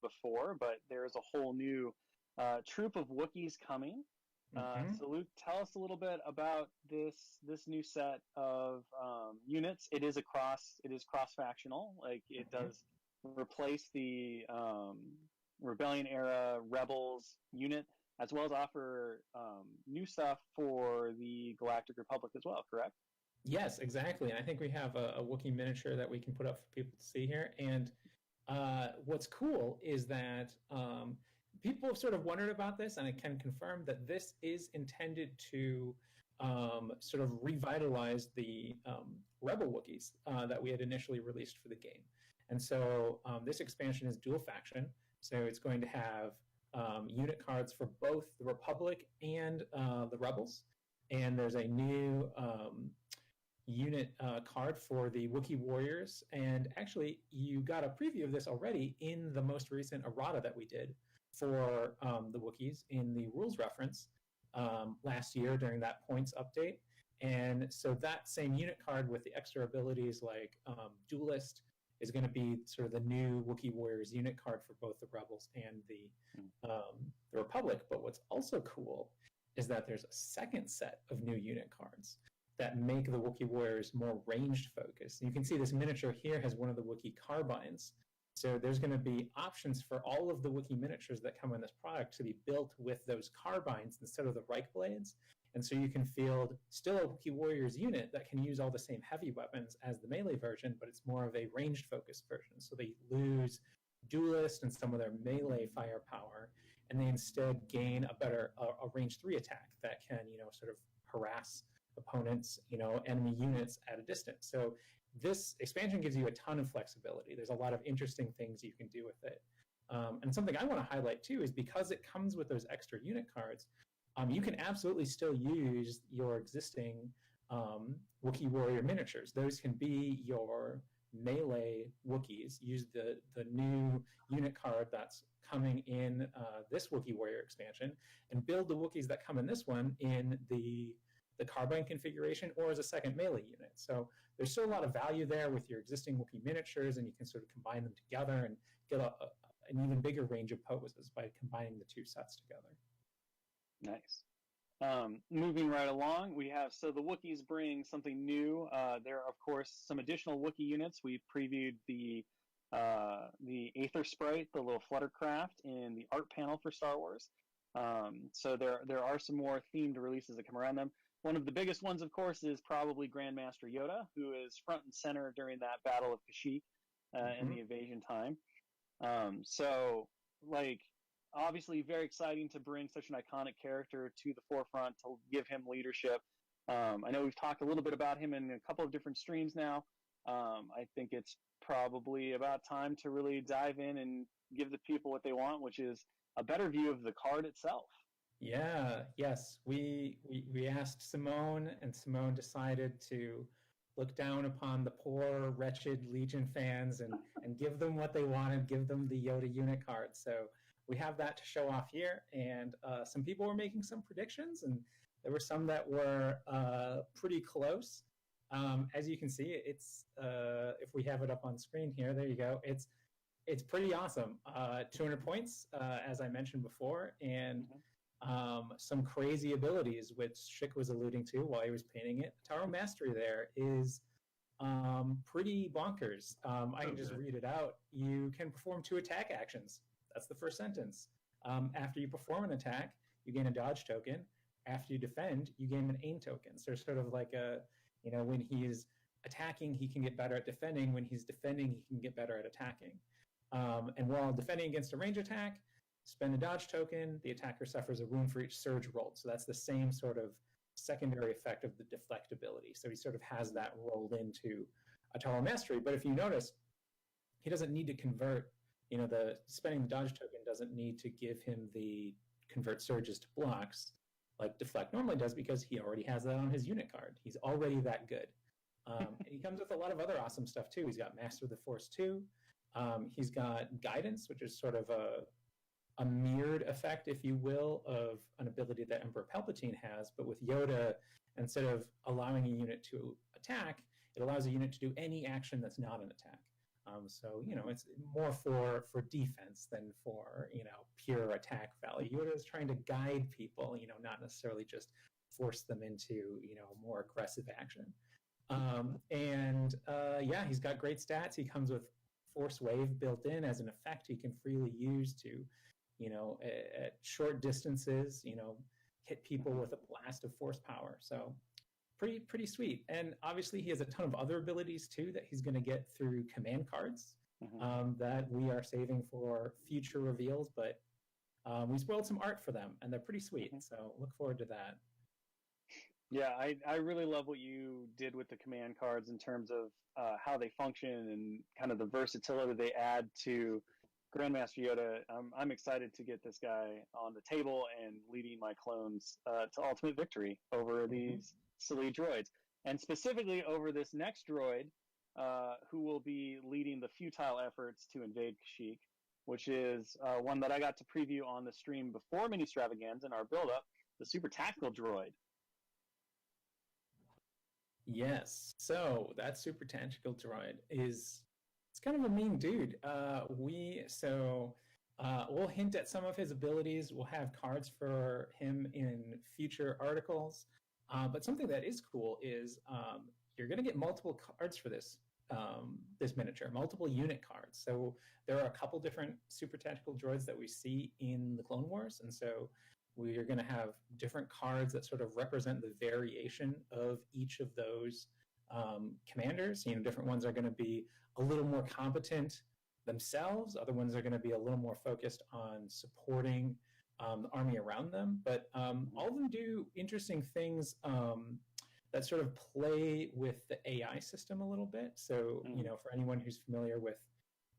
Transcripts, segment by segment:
before, but there is a whole new troop of Wookiees coming. So Luke, tell us a little bit about this new set of units. It is cross factional. Like it does replace the Rebellion era Rebels unit, as well as offer new stuff for the Galactic Republic as well. Correct? Yes, exactly. And I think we have a Wookiee miniature that we can put up for people to see here. And what's cool is that people have sort of wondered about this, and I can confirm that this is intended to sort of revitalize the Rebel Wookiees that we had initially released for the game. And so this expansion is dual faction, so it's going to have unit cards for both the Republic and the Rebels. And there's a new unit card for the Wookiee Warriors. And actually, you got a preview of this already in the most recent errata that we did for the Wookiees in the rules reference last year during that points update. And so that same unit card with the extra abilities like Duelist is going to be sort of the new Wookiee Warriors unit card for both the Rebels and the Republic. But what's also cool is that there's a second set of new unit cards that make the Wookiee Warriors more ranged focused. And you can see this miniature here has one of the Wookiee carbines. So there's going to be options for all of the Wookiee miniatures that come in this product to be built with those carbines instead of the Reich blades. And so you can field still a Wookiee Warriors unit that can use all the same heavy weapons as the melee version, but it's more of a ranged focused version. So they lose Duelist and some of their melee firepower, and they instead gain a range 3 attack that can, sort of harass opponents, enemy units at a distance. So this expansion gives you a ton of flexibility. There's a lot of interesting things you can do with it. And something I want to highlight too is because it comes with those extra unit cards, you can absolutely still use your existing Wookiee Warrior miniatures. Those can be your melee Wookiees. Use the new unit card that's coming in this Wookiee Warrior expansion and build the Wookiees that come in this one in the carbine configuration or as a second melee unit. So there's still a lot of value there with your existing Wookiee miniatures, and you can sort of combine them together and get an even bigger range of poses by combining the two sets together. Nice. Moving right along, we have, so the Wookiees bring something new. There are, of course, some additional Wookiee units. We previewed the Aether Sprite, the little Fluttercraft, in the art panel for Star Wars. So there are some more themed releases that come around them. One of the biggest ones, of course, is probably Grandmaster Yoda, who is front and center during that Battle of Kashyyk in the invasion time. So, obviously very exciting to bring such an iconic character to the forefront, to give him leadership. I know we've talked a little bit about him in a couple of different streams now. I think it's probably about time to really dive in and give the people what they want, which is a better view of the card itself. Yes. We asked Simone, and Simone decided to look down upon the poor, wretched Legion fans and give them what they wanted, give them the Yoda unit card. So we have that to show off here, and some people were making some predictions, and there were some that were pretty close. As you can see, it's if we have it up on screen here, there you go. It's pretty awesome. 200 points, as I mentioned before, and some crazy abilities, which Kashyyk was alluding to while he was painting it. Taro Mastery there is pretty bonkers. I can just read it out. You can perform 2 attack actions. That's the first sentence. After you perform an attack, you gain a dodge token. After you defend, you gain an aim token. So it's sort of like when he's attacking, he can get better at defending. When he's defending, he can get better at attacking. And while defending against a range attack, spend a dodge token, the attacker suffers a wound for each surge rolled. So that's the same sort of secondary effect of the deflect ability. So he sort of has that rolled into a Taro Mastery. But if you notice, he doesn't need to convert, the spending the dodge token doesn't need to give him the convert surges to blocks like deflect normally does, because he already has that on his unit card. He's already that good. And he comes with a lot of other awesome stuff too. He's got Master of the Force 2. He's got Guidance, which is sort of a mirrored effect, if you will, of an ability that Emperor Palpatine has, but with Yoda, instead of allowing a unit to attack, it allows a unit to do any action that's not an attack. So, it's more for defense than for, pure attack value. Yoda is trying to guide people, not necessarily just force them into, more aggressive action. Yeah, he's got great stats. He comes with Force Wave built in as an effect he can freely use to, at short distances, hit people with a blast of force power. So pretty sweet. And obviously he has a ton of other abilities too that he's going to get through command cards that we are saving for future reveals, but we spoiled some art for them and they're pretty sweet. So look forward to that. Yeah, I really love what you did with the command cards in terms of how they function and kind of the versatility they add to Grandmaster Yoda. I'm excited to get this guy on the table and leading my clones to ultimate victory over these silly droids. And specifically over this next droid, who will be leading the futile efforts to invade Kashyyk, which is one that I got to preview on the stream before MiniStravaganza in our build-up, the Super Tactical Droid. Yes, so that Super Tactical Droid it's kind of a mean dude. We'll hint at some of his abilities. We'll have cards for him in future articles. But something that is cool is you're going to get multiple cards for this miniature, multiple unit cards. So there are a couple different Super Tactical Droids that we see in the Clone Wars, and so we are going to have different cards that sort of represent the variation of each of those commanders. Different ones are going to be a little more competent themselves. Other ones are going to be a little more focused on supporting the army around them. But all of them do interesting things that sort of play with the AI system a little bit. So, for anyone who's familiar with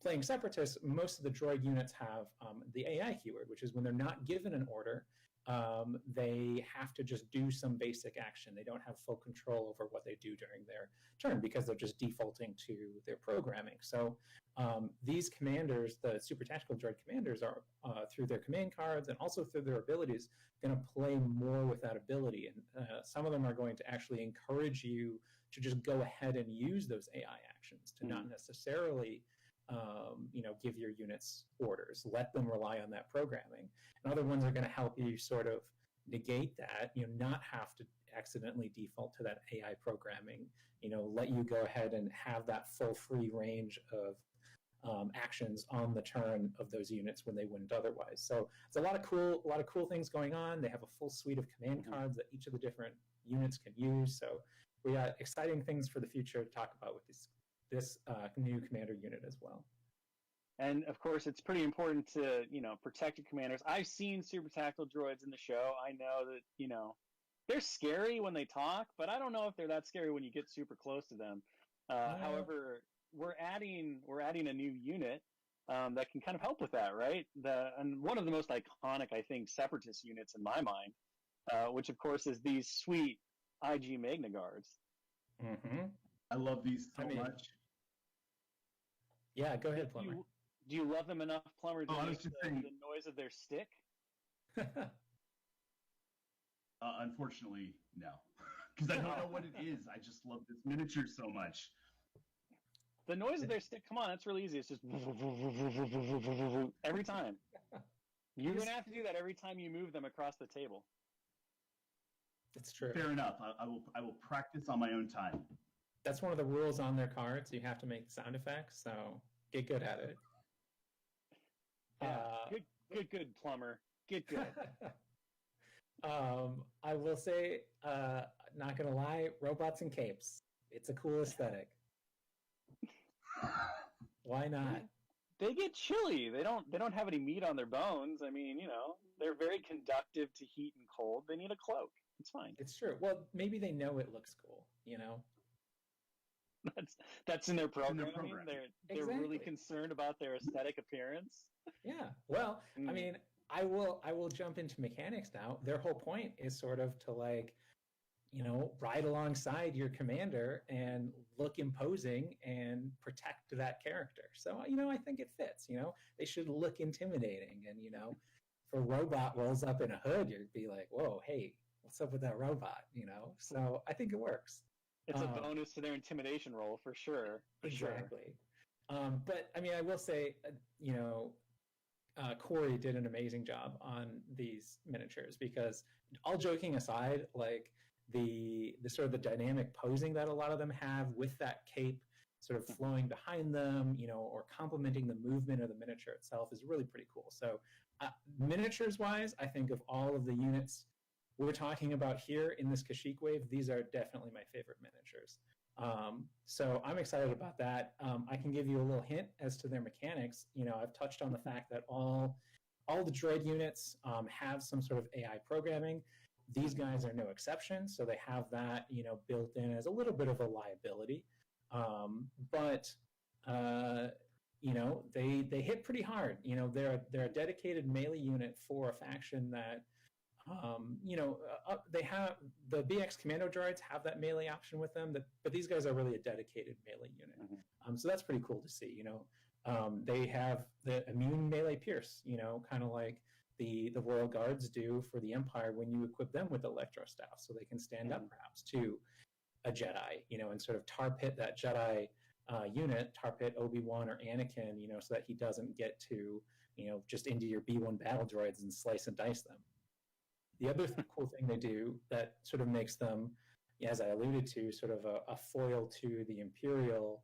playing Separatists, most of the droid units have the AI keyword, which is when they're not given an order, they have to just do some basic action. They don't have full control over what they do during their turn because they're just defaulting to their programming. So these commanders, the Super Tactical Droid commanders, are through their command cards and also through their abilities going to play more with that ability. And some of them are going to actually encourage you to just go ahead and use those AI actions, to not necessarily give your units orders, let them rely on that programming. And other ones are going to help you sort of negate that, not have to accidentally default to that AI programming, let you go ahead and have that full free range of actions on the turn of those units when they wouldn't otherwise. So it's a lot of cool things going on. They have a full suite of command cards that each of the different units can use. So we got exciting things for the future to talk about with this new commander unit as well. And of course, it's pretty important to, protect your commanders. I've seen Super Tactical Droids in the show. I know that, they're scary when they talk, but I don't know if they're that scary when you get super close to them. However, we're adding a new unit that can kind of help with that, right? And one of the most iconic, I think, Separatist units in my mind, which of course is these sweet IG MagnaGuards. I love these so much. Yeah, go ahead, Plumber. Do you love them enough, Plumber, to make the noise of their stick? Unfortunately, no. Because I don't know what it is. I just love this miniature so much. The noise of their stick, come on, that's really easy. It's just every time. You're going to have to do that every time you move them across the table. It's true. Fair enough. I will practice on my own time. That's one of the rules on their cards. You have to make sound effects, so get good at it. Good, Plumber. Get good. I will say, not gonna lie, robots and capes. It's a cool aesthetic. Why not? They get chilly. They don't have any meat on their bones. I mean, they're very conductive to heat and cold. They need a cloak. It's fine. It's true. Well, maybe they know it looks cool, That's in their program. They're exactly. really concerned about their aesthetic appearance. Yeah. Well, I mean, I will jump into mechanics now. Their whole point is sort of to ride alongside your commander and look imposing and protect that character. So, I think it fits. They should look intimidating. And, if a robot rolls up in a hood, you'd be like, whoa, hey, what's up with that robot? So I think it works. It's a bonus to their intimidation roll for sure. Exactly. But I mean, I will say, Corey did an amazing job on these miniatures because, all joking aside, like the sort of the dynamic posing that a lot of them have with that cape sort of flowing behind them, or complementing the movement of the miniature itself is really pretty cool. So miniatures wise, I think of all of the units we're talking about here in this Kashyyk wave, these are definitely my favorite miniatures. So I'm excited about that. I can give you a little hint as to their mechanics. I've touched on the fact that all the droid units have some sort of AI programming. These guys are no exception, so they have that built in as a little bit of a liability. But they hit pretty hard. They're a dedicated melee unit for a faction that they have the BX commando droids have that melee option with them, but these guys are really a dedicated melee unit. So that's pretty cool to see. They have the immune melee pierce, kind of like the Royal Guards do for the Empire when you equip them with electro staff, so they can stand up perhaps to a Jedi, and sort of tar pit that Jedi unit, tar pit Obi-Wan or Anakin, so that he doesn't get to just into your B1 battle droids and slice and dice them. The other cool thing they do that sort of makes them, as I alluded to, sort of a foil to the Imperial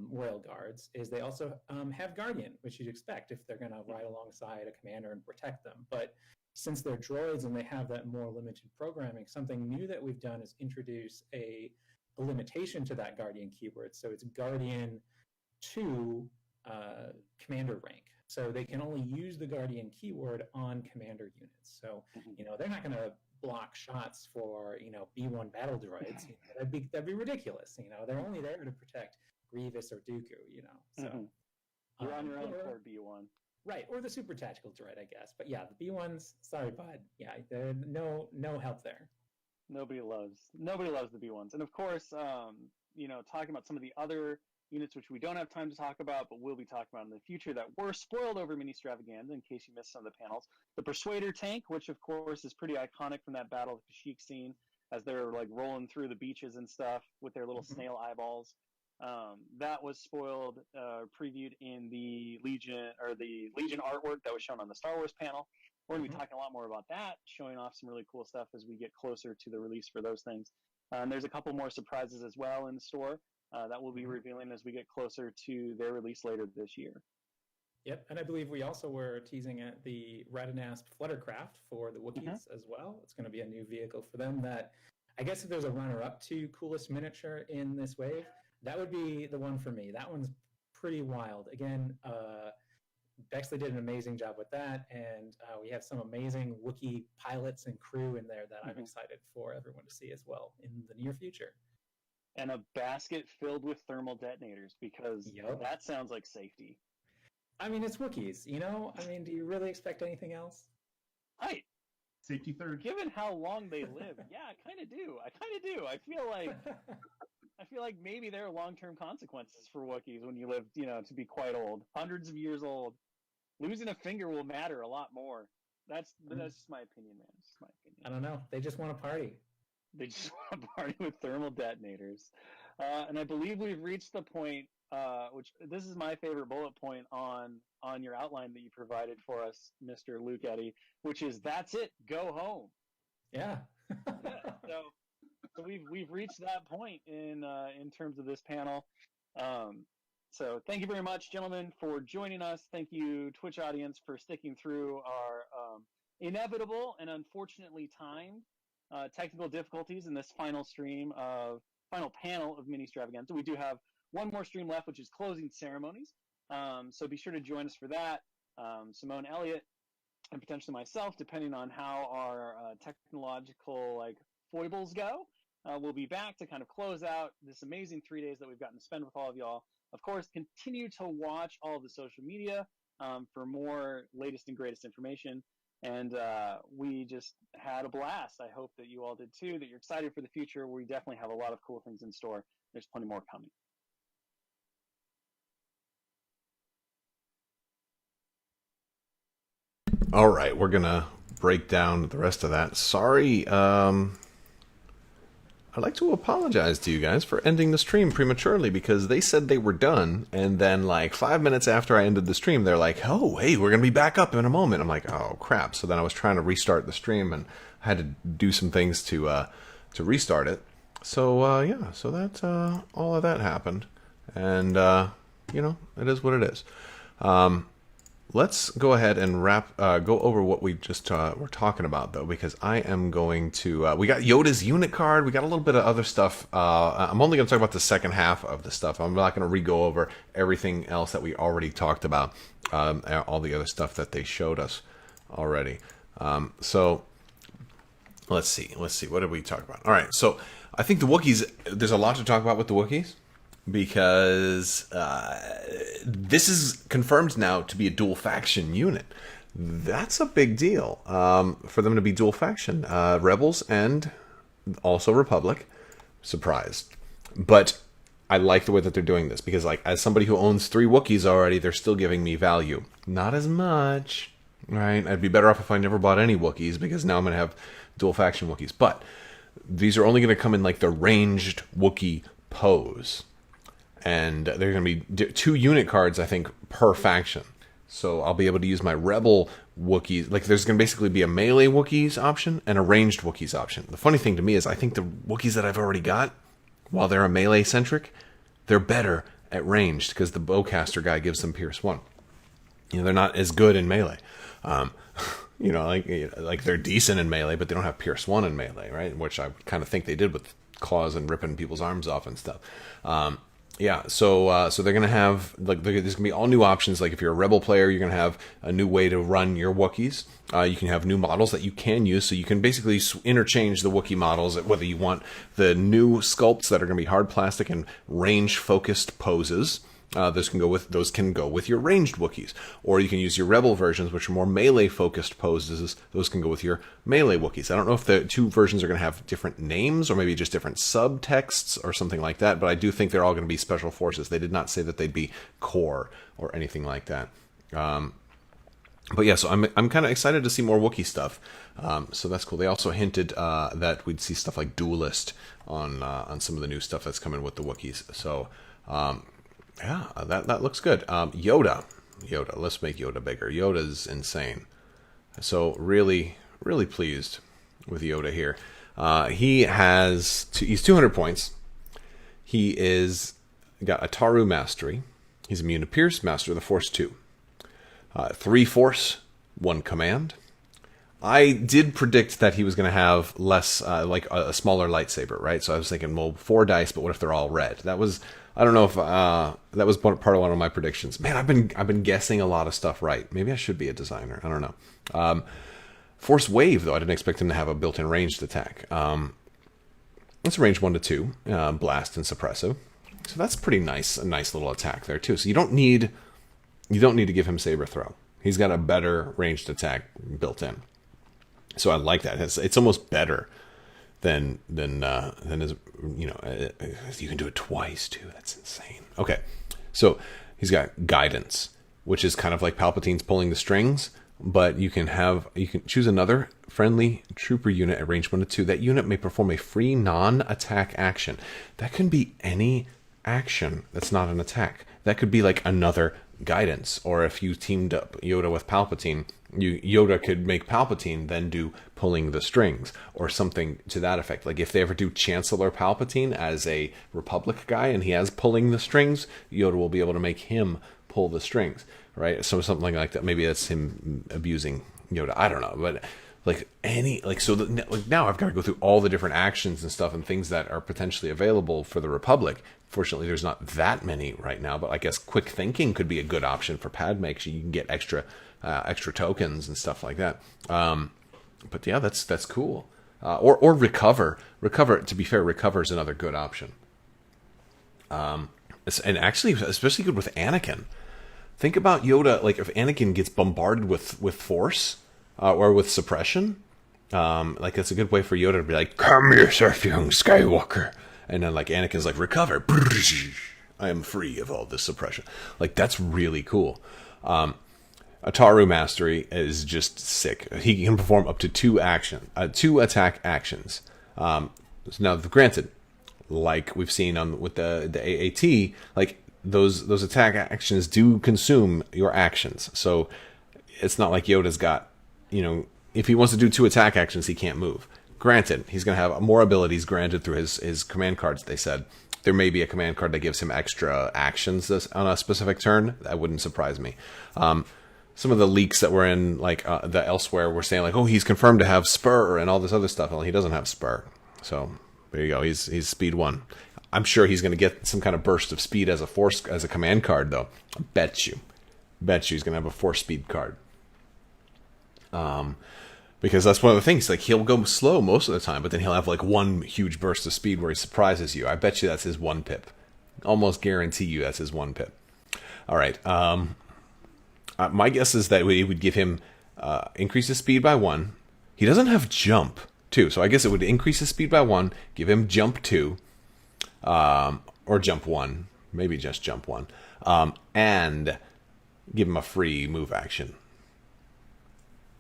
Royal Guards is they also have Guardian, which you'd expect if they're going to ride alongside a commander and protect them. But since they're droids and they have that more limited programming, something new that we've done is introduce a limitation to that Guardian keyword. So it's Guardian to commander rank. So they can only use the Guardian keyword on commander units. So, they're not going to block shots for, B1 battle droids. That'd be ridiculous. They're only there to protect Grievous or Dooku, So you're on your own for B1. Right, or the super tactical droid, I guess. But yeah, the B1s, sorry, bud. Yeah, there's no help there. Nobody loves the B1s. And of course, talking about some of the other units which we don't have time to talk about, but we'll be talking about in the future that were spoiled over MiniStravaganza in case you missed some of the panels. The Persuader tank, which of course is pretty iconic from that Battle of Kashyyk scene as they're like rolling through the beaches and stuff with their little snail eyeballs. That was spoiled, previewed in the Legion artwork that was shown on the Star Wars panel. We're going to be talking a lot more about that, showing off some really cool stuff as we get closer to the release for those things. And there's a couple more surprises as well in the store that we'll be revealing as we get closer to their release later this year. Yep, and I believe we also were teasing at the Radanasp Fluttercraft for the Wookiees as well. It's going to be a new vehicle for them that, I guess if there's a runner-up to coolest miniature in this wave, that would be the one for me. That one's pretty wild. Again, Bexley did an amazing job with that, and we have some amazing Wookiee pilots and crew in there that I'm excited for everyone to see as well in the near future. And a basket filled with thermal detonators, because that sounds like safety. I mean, it's Wookiees, I mean, do you really expect anything else? Right. Safety third. Given how long they live, yeah, I kind of do. I feel like maybe there are long-term consequences for Wookiees when you live, to be quite old, hundreds of years old. Losing a finger will matter a lot more. That's just my opinion, man. It's just my opinion. I don't know. They just want to party. They just want to party with thermal detonators. And I believe we've reached the point, which this is my favorite bullet point on your outline that you provided for us, Mr. Luke Eddy, which is that's it, go home. Yeah. So we've reached that point in terms of this panel. So thank you very much, gentlemen, for joining us. Thank you, Twitch audience, for sticking through our inevitable and unfortunately timed technical difficulties in this final panel of MiniStravaganza. We do have one more stream left, which is closing ceremonies. So be sure to join us for that. Simone Elliott and potentially myself, depending on how our technological foibles go. We'll be back to kind of close out this amazing 3 days that we've gotten to spend with all of y'all. Of course, continue to watch all of the social media for more latest and greatest information. And we just had a blast. I hope that you all did too, that you're excited for the future. We definitely have a lot of cool things in store. There's plenty more coming. All right, we're going to break down the rest of that. Sorry, I I'd like to apologize to you guys for ending the stream prematurely because they said they were done, and then like 5 minutes after I ended the stream, they're like, "Oh, hey, we're gonna be back up in a moment." I'm like, "Oh crap!" So then I was trying to restart the stream, and I had to do some things to restart it. So yeah, so that all of that happened, and you know, it is what it is. Let's go ahead and go over what we just were talking about, though, because I am going to... we got Yoda's unit card. We got a little bit of other stuff. I'm only going to talk about the second half of the stuff. I'm not going to re-go over everything else that we already talked about, all the other stuff that they showed us already. So let's see. What did we talk about? All right, so I think the Wookiees... There's a lot to talk about with the Wookiees, because this is confirmed now to be a dual faction unit. That's a big deal for them to be dual faction. Rebels and also Republic. Surprised. But I like the way that they're doing this, because like as somebody who owns 3 Wookiees already, they're still giving me value. Not as much, right? I'd be better off if I never bought any Wookiees, because now I'm going to have dual faction Wookiees. But these are only going to come in like the ranged Wookiee pose. And they're going to be 2 unit cards, I think, per faction. So I'll be able to use my Rebel Wookiees. Like, there's going to basically be a melee Wookiees option and a ranged Wookiees option. The funny thing to me is I think the Wookiees that I've already got, while they're a melee-centric, they're better at ranged, because the bowcaster guy gives them Pierce 1. You know, they're not as good in melee. You know, like they're decent in melee, but they don't have Pierce 1 in melee, right? Which I kind of think they did with claws and ripping people's arms off and stuff. Yeah, so they're gonna have like there's gonna be all new options. Like if you're a Rebel player, you're gonna have a new way to run your Wookiees. You can have new models that you can use, so you can basically interchange the Wookiee models. Whether you want the new sculpts that are gonna be hard plastic and range focused poses, those can go with your ranged Wookiees, or you can use your Rebel versions, which are more melee focused poses. Those can go with your melee Wookiees. I don't know if the 2 versions are going to have different names or maybe just different subtexts or something like that, but I do think they're all going to be special forces. They did not say that they'd be core or anything like that. But yeah, so I'm kind of excited to see more Wookiee stuff. So that's cool. They also hinted that we'd see stuff like Duelist on some of the new stuff that's coming with the Wookiees. So yeah, that looks good. Yoda, let's make Yoda bigger. Yoda's insane. So really, really pleased with Yoda here. He's 200 points. He got a Taru Mastery. He's immune to Pierce, Master of the Force 2. 3 Force, 1 Command. I did predict that he was going to have less, like a smaller lightsaber, right? So I was thinking, well, 4 dice, but what if they're all red? I don't know if that was part of one of my predictions. Man, I've been guessing a lot of stuff right. Maybe I should be a designer. I don't know. Force Wave, though, I didn't expect him to have a built-in ranged attack. It's a range 1 to 2, blast and suppressive. So that's pretty nice, a nice little attack there too. So you don't need to give him saber throw. He's got a better ranged attack built in. So I like that. It's almost better than his, you know, you can do it twice too. That's insane. Okay, so he's got guidance, which is kind of like Palpatine's pulling the strings, but you can choose another friendly trooper unit at range 1 to 2. That unit may perform a free non-attack action. That can be any action that's not an attack. That could be like another guidance, or if you teamed up Yoda with Palpatine, Yoda could make Palpatine then do pulling the strings or something to that effect. Like if they ever do Chancellor Palpatine as a Republic guy and he has pulling the strings, Yoda will be able to make him pull the strings, right? So something like that. Maybe that's him abusing Yoda. I don't know, but now I've got to go through all the different actions and stuff and things that are potentially available for the Republic. Fortunately, there's not that many right now, but I guess quick thinking could be a good option for Padme, because you can get extra tokens and stuff like that. But yeah, that's cool. Or recover. To be fair, recover is another good option. And actually, especially good with Anakin. Think about Yoda, like if Anakin gets bombarded with force or with suppression, like that's a good way for Yoda to be like, "Come yourself, young Skywalker," and then like Anakin's like, "Recover, I am free of all this suppression." Like that's really cool. Ataru Mastery is just sick. He can perform up to 2 attack actions. Now, granted, like we've seen with the AAT, like those attack actions do consume your actions. So it's not like Yoda's got, if he wants to do 2 attack actions, he can't move. Granted, he's going to have more abilities granted through his command cards, they said. There may be a command card that gives him extra actions on a specific turn. That wouldn't surprise me. Some of the leaks that were in the elsewhere were saying oh, he's confirmed to have Spur and all this other stuff. Well, he doesn't have Spur. So there you go. He's speed 1. I'm sure he's going to get some kind of burst of speed as a command card, though. I bet you he's going to have a 4 speed card. Because that's one of the things. Like, he'll go slow most of the time, but then he'll have like 1 huge burst of speed where he surprises you. I bet you that's his 1 pip. Almost guarantee you that's his 1 pip. All right. My guess is that we would give him increase his speed by 1. He doesn't have jump, too. So I guess it would increase his speed by 1, give him jump 2, or jump 1. Maybe just jump 1. And give him a free move action.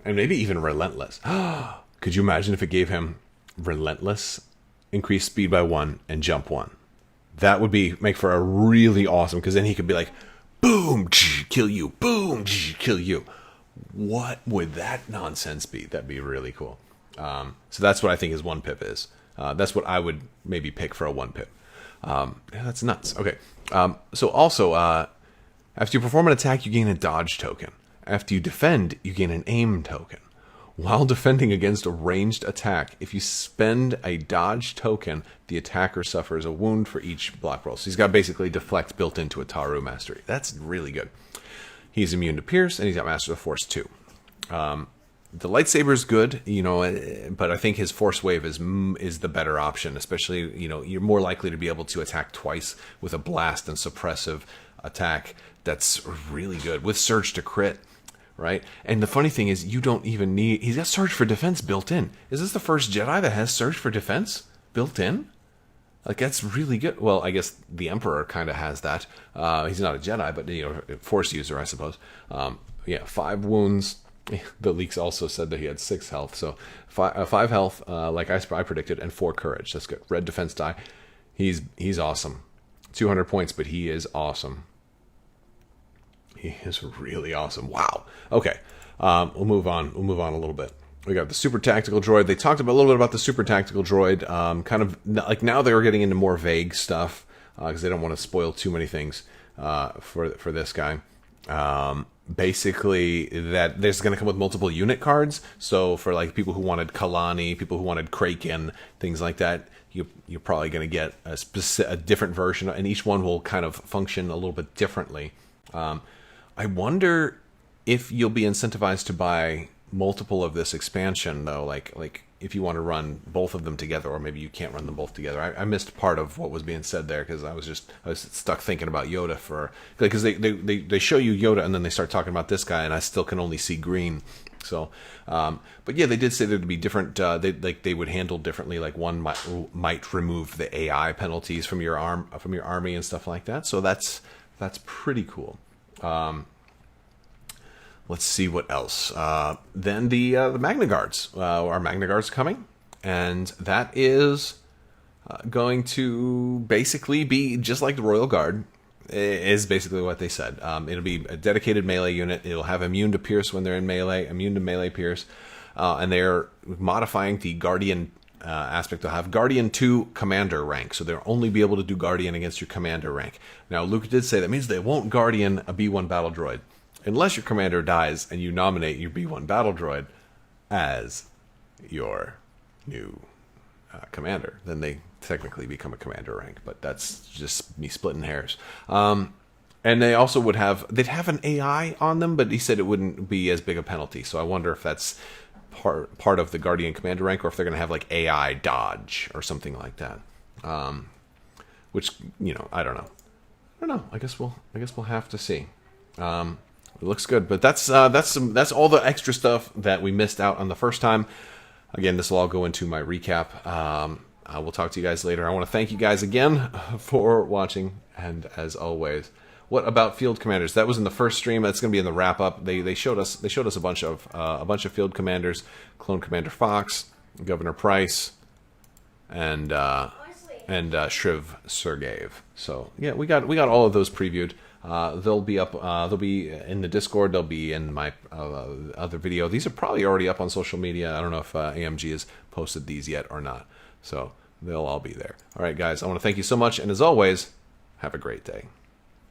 And maybe even relentless. Could you imagine if it gave him relentless, increase speed by 1, and jump 1? That would make for a really awesome, because then he could be like, boom, kill you, boom, kill you. What would that nonsense be? That'd be really cool. So that's what I think his 1 pip is. That's what I would maybe pick for a 1 pip. That's nuts. Okay. So also, after you perform an attack, you gain a dodge token. After you defend, you gain an aim token. While defending against a ranged attack, if you spend a dodge token, the attacker suffers a wound for each block roll. So he's got basically deflect built into a Taru mastery. That's really good. He's immune to pierce, and he's got Master of Force 2. The lightsaber is good, but I think his Force Wave is the better option. Especially, you're more likely to be able to attack twice with a blast and suppressive attack. That's really good with Surge to crit. Right? And the funny thing is, you don't even need... He's got Surge for Defense built in. Is this the first Jedi that has Surge for Defense built in? Like, that's really good. Well, I guess the Emperor kind of has that. He's not a Jedi, but, Force user, I suppose. 5 wounds. The leaks also said that he had 6 health. So, 5 health, like I predicted, and 4 courage. That's good. Red defense die. He's awesome. 200 points, but he is awesome. He is really awesome. Wow. Okay. We'll move on. We'll move on a little bit. We got the super tactical droid. They talked a little bit about the super tactical droid. Kind of like now they're getting into more vague stuff because they don't want to spoil too many things for this guy. Basically, that there's going to come with multiple unit cards. So for like people who wanted Kalani, people who wanted Kraken, things like that, you're probably going to get a different version, and each one will kind of function a little bit differently. I wonder if you'll be incentivized to buy multiple of this expansion, though. Like if you want to run both of them together, or maybe you can't run them both together. I missed part of what was being said there because I was stuck thinking about Yoda because they show you Yoda and then they start talking about this guy, and I still can only see green. So, but yeah, they did say there'd be different. They would handle differently. Like one might remove the AI penalties from your army and stuff like that. So that's pretty cool. Let's see what else. Then the MagnaGuards. Our MagnaGuards coming, and that is going to basically be just like the Royal Guard. Is basically what they said. It'll be a dedicated melee unit. It'll have immune to pierce when they're in melee, immune to melee pierce, and they're modifying the Guardian aspect. They'll have Guardian 2 Commander rank, so they'll only be able to do Guardian against your Commander rank. Now, Luke did say that means they won't Guardian a B1 battle droid unless your Commander dies and you nominate your B1 battle droid as your new Commander. Then they technically become a Commander rank, but that's just me splitting hairs. And they also they'd have an AI on them, but he said it wouldn't be as big a penalty. So I wonder if that's part of the Guardian Commander rank, or if they're going to have like AI dodge or something like that. Which, I don't know. I guess we'll have to see. It looks good, but that's all the extra stuff that we missed out on the first time. Again, this will all go into my recap. I will talk to you guys later. I want to thank you guys again for watching, and as always, what about field commanders? That was in the first stream. That's going to be in the wrap up. They showed us a bunch of field commanders: Clone Commander Fox, Governor Price, Shriv Sergeyev. So yeah, we got all of those previewed. They'll be up. They'll be in the Discord. They'll be in my other video. These are probably already up on social media. I don't know if AMG has posted these yet or not. So they'll all be there. All right, guys. I want to thank you so much, and as always, have a great day.